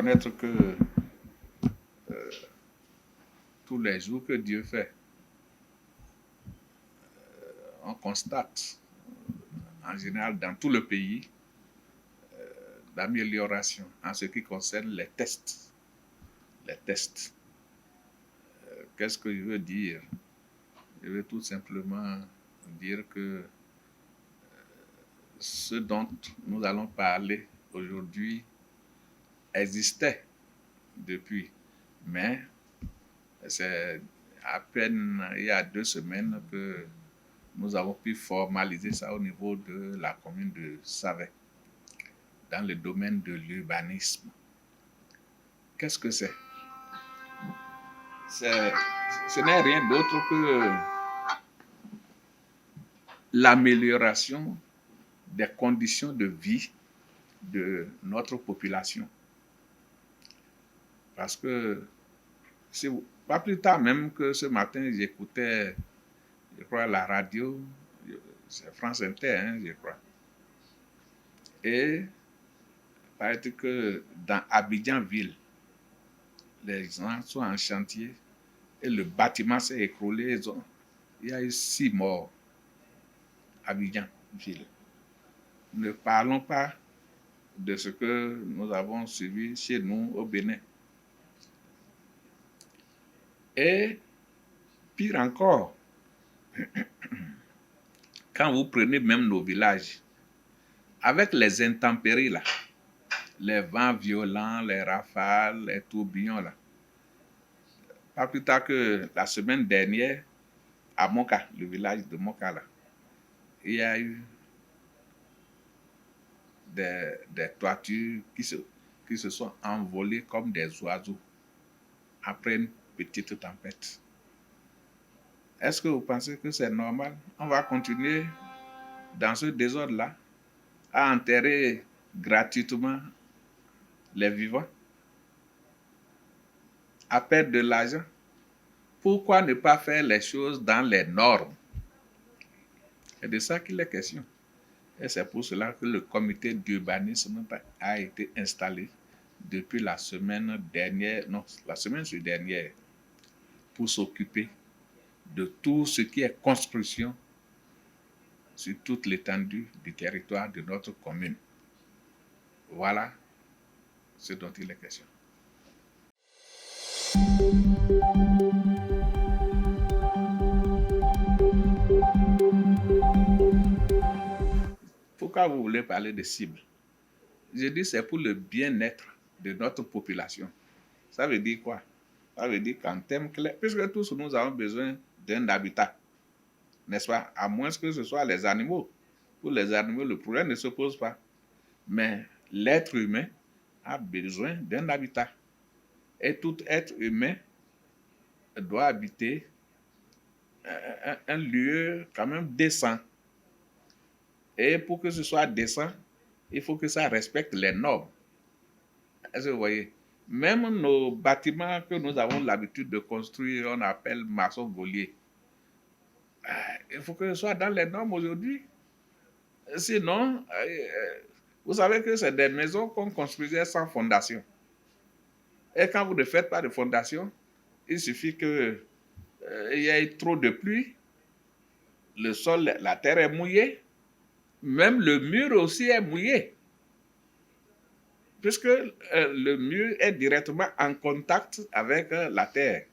reconnaître que tous les jours que Dieu fait, on constate en général dans tout le pays l'amélioration en ce qui concerne les tests. Les tests. Qu'est-ce que je veux dire? Je veux tout simplement dire que ce dont nous allons parler aujourd'hui existait depuis, mais c'est à peine il y a 2 semaines que nous avons pu formaliser ça au niveau de la commune de Savet, dans le domaine de l'urbanisme. Qu'est-ce que c'est? Ce n'est rien d'autre que l'amélioration des conditions de vie de notre population. Parce que, pas plus tard même que ce matin, j'écoutais, je crois, la radio, c'est France Inter, je crois. Et il paraît que dans Abidjan-Ville, les gens sont en chantier et le bâtiment s'est écroulé. Il y a eu 6 morts à Abidjan-Ville. Ne parlons pas de ce que nous avons suivi chez nous au Bénin. Et pire encore, quand vous prenez même nos villages, avec les intempéries là, les vents violents, les rafales, les tourbillons là, pas plus tard que la semaine dernière, à Moka, le village de Moka là, il y a eu des toitures qui se sont envolées comme des oiseaux après une petite tempête. Est-ce que vous pensez que c'est normal? On va continuer dans ce désordre-là à enterrer gratuitement les vivants, à perdre de l'argent. Pourquoi ne pas faire les choses dans les normes? C'est de ça qu'il est question. Et c'est pour cela que le comité d'urbanisme a été installé depuis la semaine dernière, pour s'occuper de tout ce qui est construction sur toute l'étendue du territoire de notre commune. Voilà ce dont il est question. Pourquoi vous voulez parler de cibles? Je dis c'est pour le bien-être de notre population. Ça veut dire quoi? Ça veut dire qu'en termes clairs, puisque tous nous avons besoin d'un habitat, n'est-ce pas? À moins que ce soit les animaux. Pour les animaux, le problème ne se pose pas. Mais l'être humain a besoin d'un habitat. Et tout être humain doit habiter un lieu quand même décent. Et pour que ce soit décent, il faut que ça respecte les normes. Est-ce que vous voyez? Même nos bâtiments que nous avons l'habitude de construire, on appelle maçon-gaulier. Il faut que ce soit dans les normes aujourd'hui. Sinon, vous savez que c'est des maisons qu'on construisait sans fondation. Et quand vous ne faites pas de fondation, il suffit qu'il y ait trop de pluie, le sol, la terre est mouillée, même le mur aussi est mouillé. Puisque le mur est directement en contact avec la terre.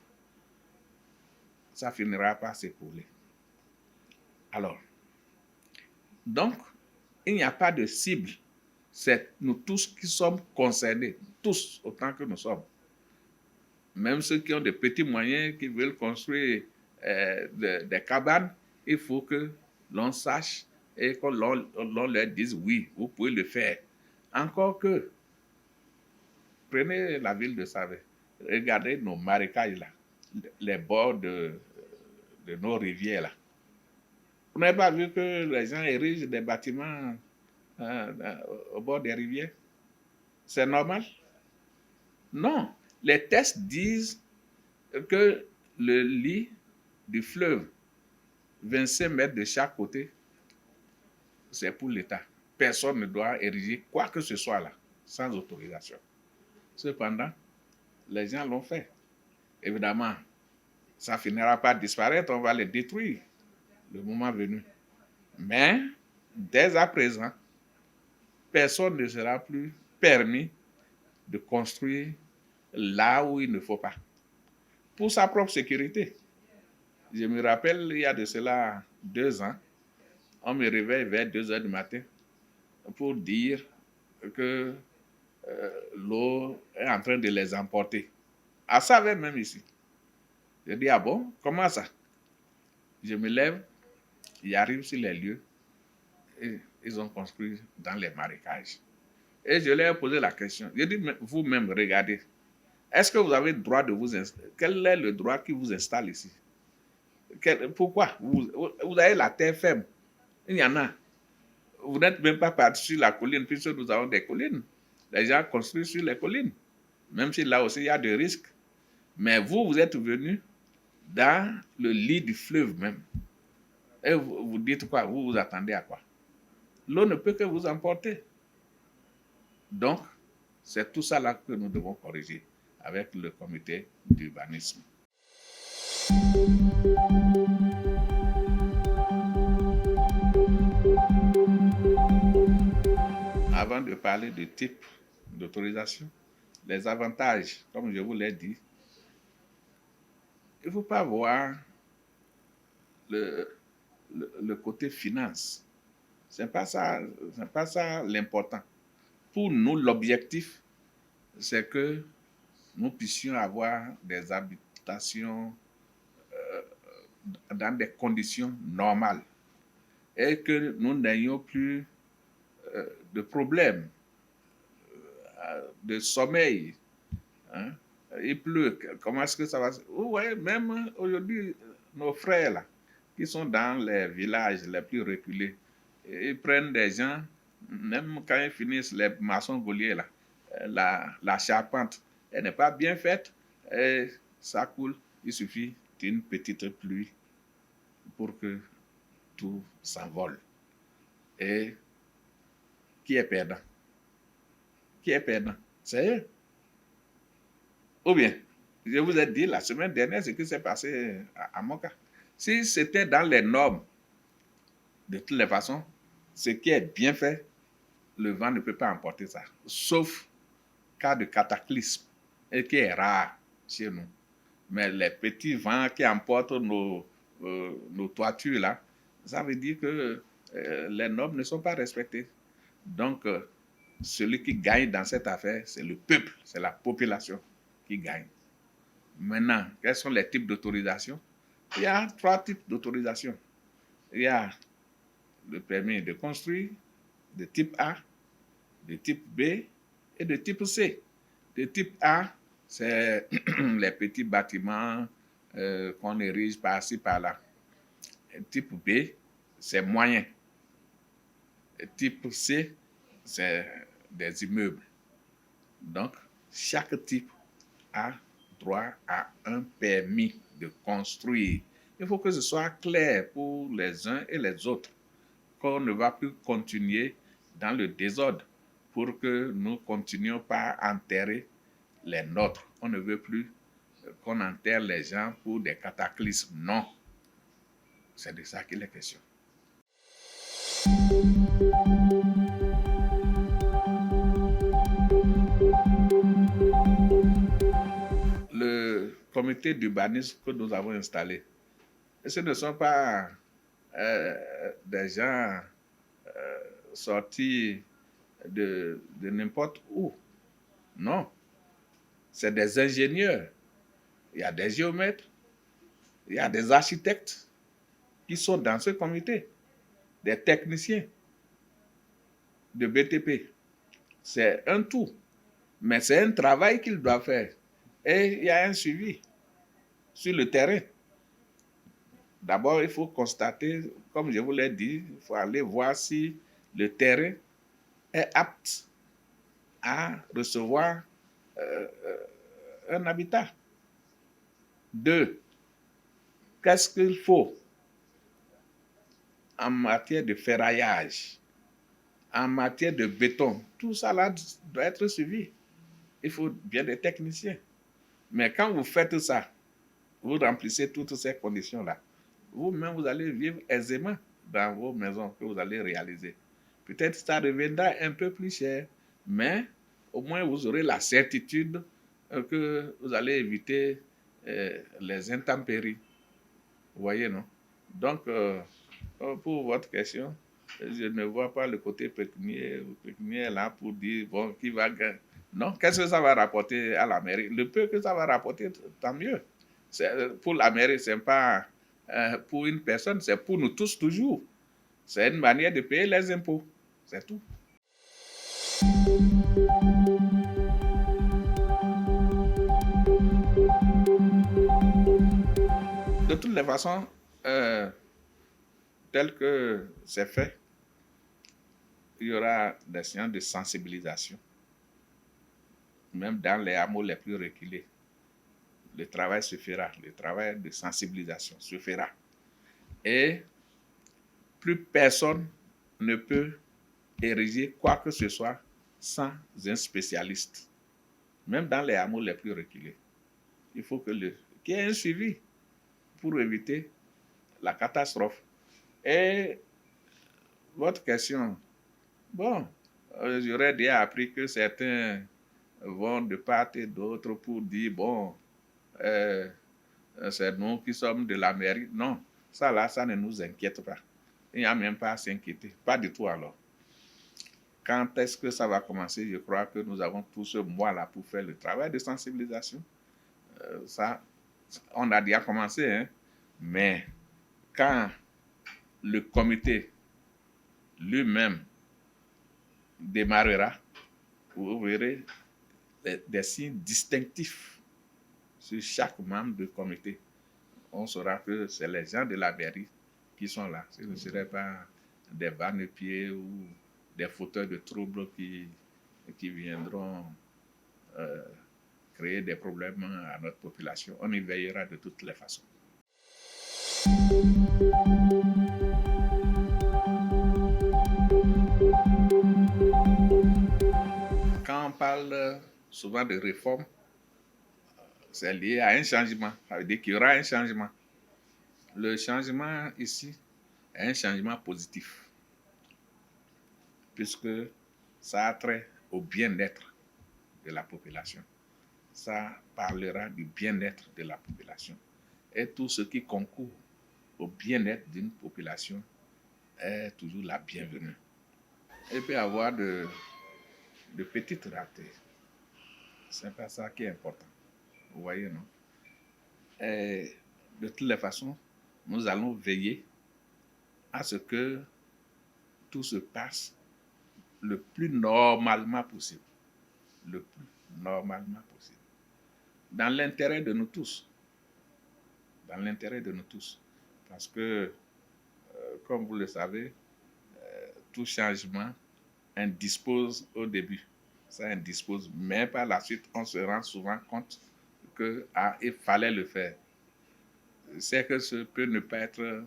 Ça finira par s'écrouler. Alors, donc, il n'y a pas de cible. C'est nous tous qui sommes concernés, tous autant que nous sommes. Même ceux qui ont des petits moyens, qui veulent construire des cabanes, il faut que l'on sache et que l'on leur dise oui, vous pouvez le faire. Encore que, prenez la ville de Savet, regardez nos marécages là, les bords de nos rivières là. Vous n'avez pas vu que les gens érigent des bâtiments au bord des rivières? C'est normal? Non. Les tests disent que le lit du fleuve, 25 mètres de chaque côté, c'est pour l'État. Personne ne doit ériger quoi que ce soit là, sans autorisation. Cependant, les gens l'ont fait. Évidemment, ça finira par disparaître, on va les détruire le moment venu. Mais dès à présent, personne ne sera plus permis de construire là où il ne faut pas, pour sa propre sécurité. Je me rappelle, il y a de cela 2 ans, on me réveille vers 2 heures du matin pour dire que l'eau est en train de les emporter. À ça même ici. Je dis, ah bon, comment ça? Je me lève, j'arrive sur les lieux, et ils ont construit dans les marécages. Et je leur ai posé la question. Je dis, vous-même, regardez, est-ce que vous avez le droit de vous installer? Quel est le droit qui vous installe ici? Pourquoi vous avez la terre ferme. Il y en a. Vous n'êtes même pas parti sur la colline, puisque nous avons des collines. Les gens construisent sur les collines. Même si là aussi, il y a des risques. Mais vous êtes venus dans le lit du fleuve même. Et vous dites quoi? Vous vous attendez à quoi? L'eau ne peut que vous emporter. Donc, c'est tout ça là que nous devons corriger avec le comité d'urbanisme. Avant de parler de type d'autorisation, les avantages, comme je vous l'ai dit, il ne faut pas voir le côté finance. Ce n'est pas ça l'important. Pour nous, l'objectif, c'est que nous puissions avoir des habitations dans des conditions normales et que nous n'ayons plus de problèmes de sommeil. Hein? Il pleut, comment est-ce que ça va se... Ouais, même aujourd'hui, nos frères là, qui sont dans les villages les plus reculés, ils prennent des gens, même quand ils finissent les maçons voliers là, la charpente, elle n'est pas bien faite, et ça coule, il suffit d'une petite pluie pour que tout s'envole. Et qui est perdant? Qui est perdant? C'est eux. Ou bien, je vous ai dit la semaine dernière ce qui s'est passé à Moka. Si c'était dans les normes, de toutes les façons, ce qui est bien fait, le vent ne peut pas emporter ça. Sauf cas de cataclysme, et qui est rare chez nous. Mais les petits vents qui emportent nos toitures là, ça veut dire que les normes ne sont pas respectées. Donc, celui qui gagne dans cette affaire, c'est le peuple, c'est la population qui gagne. Maintenant, quels sont les types d'autorisation? Il y a 3 types d'autorisation. Il y a le permis de construire de type A, de type B et de type C. De type A, c'est les petits bâtiments qu'on érige par-ci, par-là. Type B, c'est moyen. Et type C, c'est des immeubles. Donc, chaque type a droit à un permis de construire. Il faut que ce soit clair pour les uns et les autres, qu'on ne va plus continuer dans le désordre pour que nous continuions pas à enterrer les nôtres. On ne veut plus qu'on enterre les gens pour des cataclysmes. Non. C'est de ça qu'il est question. Le comité d'urbanisme que nous avons installé, ce ne sont pas des gens sortis de n'importe où. Non. C'est des ingénieurs. Il y a des géomètres. Il y a des architectes qui sont dans ce comité. Des techniciens de BTP. C'est un tout. Mais c'est un travail qu'ils doivent faire. Et il y a un suivi sur le terrain. D'abord, il faut constater, comme je vous l'ai dit, il faut aller voir si le terrain est apte à recevoir un habitat. 2, qu'est-ce qu'il faut en matière de ferraillage, en matière de béton? Tout ça là doit être suivi. il faut bien des techniciens. Mais quand vous faites ça, vous remplissez toutes ces conditions-là, vous-même, vous allez vivre aisément dans vos maisons que vous allez réaliser. Peut-être ça reviendra un peu plus cher, mais au moins vous aurez la certitude que vous allez éviter les intempéries. Vous voyez, non? Donc, pour votre question, je ne vois pas le côté pécuniaire là pour dire, bon, qui va gagner. Non, qu'est-ce que ça va rapporter à la mairie? Le peu que ça va rapporter, tant mieux. Pour la mairie, ce n'est pas pour une personne, c'est pour nous tous toujours. C'est une manière de payer les impôts. C'est tout. De toutes les façons, tel que c'est fait, il y aura des séances de sensibilisation, même dans les hameaux les plus reculés. Le travail se fera, le travail de sensibilisation se fera. Et plus personne ne peut ériger quoi que ce soit sans un spécialiste, même dans les hameaux les plus reculés. Il faut qu'il y ait un suivi pour éviter la catastrophe. Et votre question, bon, j'aurais déjà appris que certains vont de part et d'autre pour dire, bon, c'est nous qui sommes de la mairie. Non, ça là, ça ne nous inquiète pas. Il n'y a même pas à s'inquiéter, pas du tout alors. Quand est-ce que ça va commencer? Je crois que nous avons tout ce mois-là pour faire le travail de sensibilisation. Ça, on a déjà commencé, hein? Mais quand le comité lui-même démarrera, vous verrez des signes distinctifs sur chaque membre du comité. On saura que c'est les gens de la mairie qui sont là. Ce ne serait pas des vanne-pieds ou des fauteurs de troubles qui viendront créer des problèmes à notre population. On y veillera de toutes les façons. Quand on parle souvent de réforme, c'est lié à un changement. Ça veut dire qu'il y aura un changement. Le changement ici est un changement positif, puisque ça a trait au bien-être de la population. Ça parlera du bien-être de la population. Et tout ce qui concourt au bien-être d'une population est toujours la bienvenue. Il peut y avoir de petites ratés. Ce n'est pas ça qui est important. Vous voyez, non? Et de toutes les façons, nous allons veiller à ce que tout se passe le plus normalement possible. Le plus normalement possible. Dans l'intérêt de nous tous. Dans l'intérêt de nous tous. Parce que, comme vous le savez, tout changement indispose au début. Ça indispose, mais par la suite, on se rend souvent compte qu'il fallait le faire. C'est que ce peut ne pas être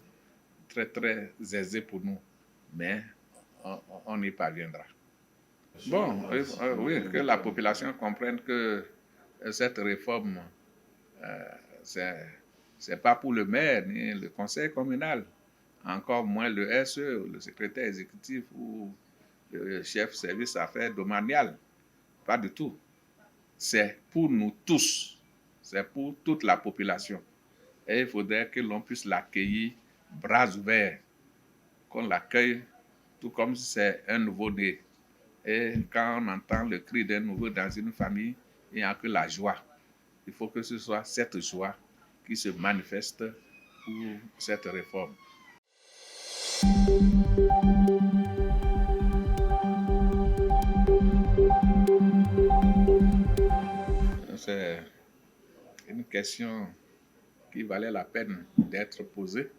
très, très aisé pour nous, mais on y parviendra. Bon, oui, que la population comprenne que cette réforme, c'est pas pour le maire ni le conseil communal, encore moins le SE, le secrétaire exécutif ou le chef service affaires domaniales. Pas du tout. C'est pour nous tous. C'est pour toute la population. Et il faudrait que l'on puisse l'accueillir bras ouverts, qu'on l'accueille tout comme si c'est un nouveau-né. Et quand on entend le cri d'un nouveau dans une famille, il n'y a que la joie. Il faut que ce soit cette joie qui se manifeste pour cette réforme. C'est une question qui valait la peine d'être posée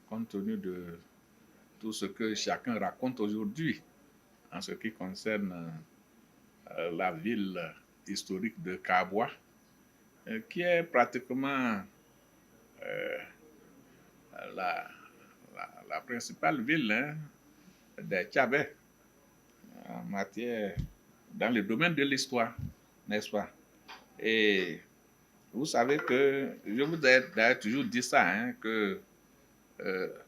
compte tenu de tout ce que chacun raconte aujourd'hui en ce qui concerne la ville historique de Kaboua, qui est pratiquement la principale ville des Tchabais en matière, dans le domaine de l'histoire. n'est-ce pas? Et vous savez que, je vous ai d'ailleurs toujours dit ça, hein, que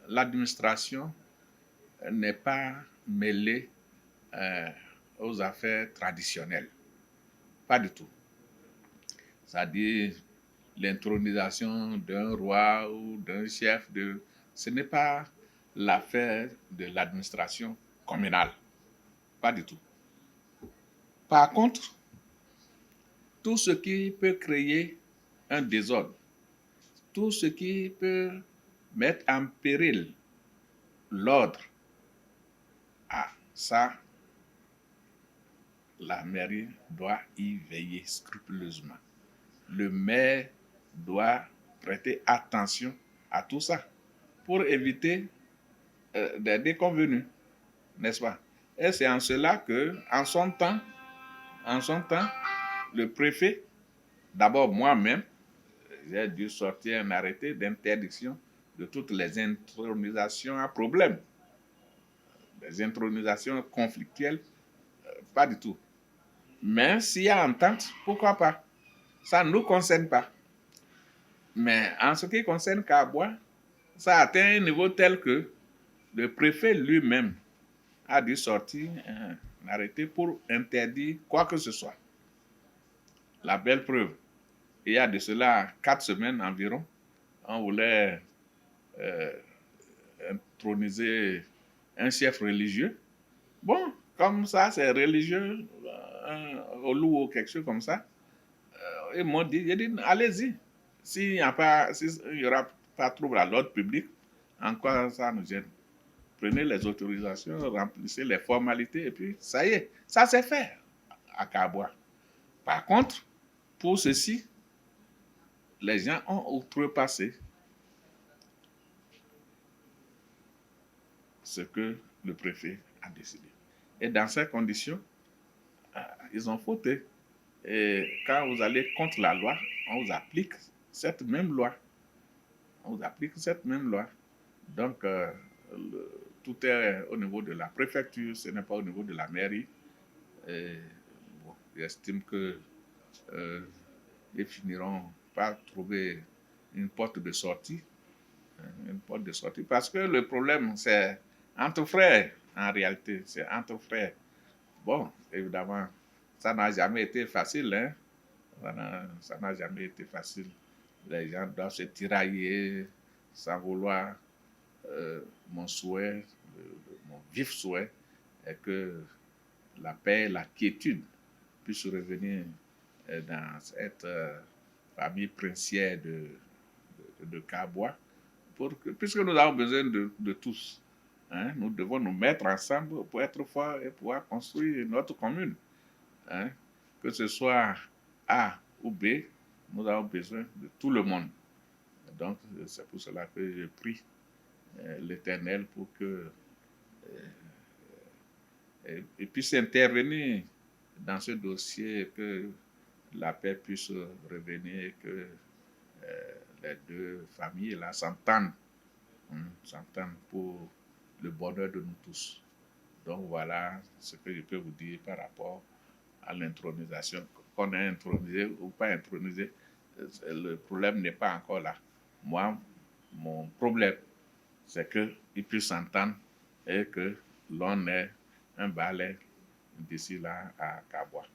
l'administration n'est pas mêlée euh, aux affaires traditionnelles. Pas du tout. C'est-à-dire l'intronisation d'un roi ou d'un chef, ce n'est pas l'affaire de l'administration communale. Pas du tout. Par contre, tout ce qui peut créer un désordre, tout ce qui peut mettre en péril l'ordre, ah, ça, la mairie doit y veiller scrupuleusement. Le maire doit prêter attention à tout ça pour éviter des déconvenues, n'est-ce pas? Et c'est en cela que, en son temps, le préfet, d'abord moi-même, j'ai dû sortir un arrêté d'interdiction de toutes les intronisations à problème. Les intronisations conflictuelles, pas du tout. Mais s'il y a entente, pourquoi pas? Ça ne nous concerne pas. Mais en ce qui concerne Kaboua, ça a atteint un niveau tel que le préfet lui-même a dû sortir un arrêté pour interdire quoi que ce soit. La belle preuve, il y a de cela 4 semaines environ, on voulait introniser un chef religieux. Bon, comme ça, c'est religieux, au loup ou quelque chose comme ça. Ils m'ont dit, j'ai dit, allez-y. S'il n'y aura pas de trouble à l'ordre public, en quoi ça nous gêne? Prenez les autorisations, remplissez les formalités, et puis ça y est, ça s'est fait à Kaboua. Par contre, pour ceci, les gens ont outrepassé ce que le préfet a décidé. Et dans ces conditions, ils ont fauté. Et quand vous allez contre la loi, on vous applique cette même loi. On vous applique cette même loi. Donc, tout est au niveau de la préfecture, ce n'est pas au niveau de la mairie. Et, bon, j'estime que ils finiront par trouver une porte de sortie. Une porte de sortie. Parce que le problème, c'est entre frères, en réalité. C'est entre frères. Bon, évidemment, ça n'a jamais été facile. Hein? Ça n'a jamais été facile. Les gens doivent se tirailler sans vouloir. Mon souhait, mon vif souhait, est que la paix, la quiétude puissent revenir dans cette famille princière de Kaboua, puisque nous avons besoin de tous. Hein, nous devons nous mettre ensemble pour être forts et pouvoir construire notre commune. Hein, que ce soit A ou B, nous avons besoin de tout le monde. Donc, c'est pour cela que je prie l'Éternel pour que et puisse intervenir dans ce dossier, que la paix puisse revenir et que les deux familles là s'entendent pour le bonheur de nous tous. Donc voilà ce que je peux vous dire par rapport à l'intronisation. Qu'on ait intronisé ou pas intronisé, le problème n'est pas encore là. Moi, mon problème, c'est qu'ils puissent s'entendre et que l'on ait un balai d'ici là à Kaboua.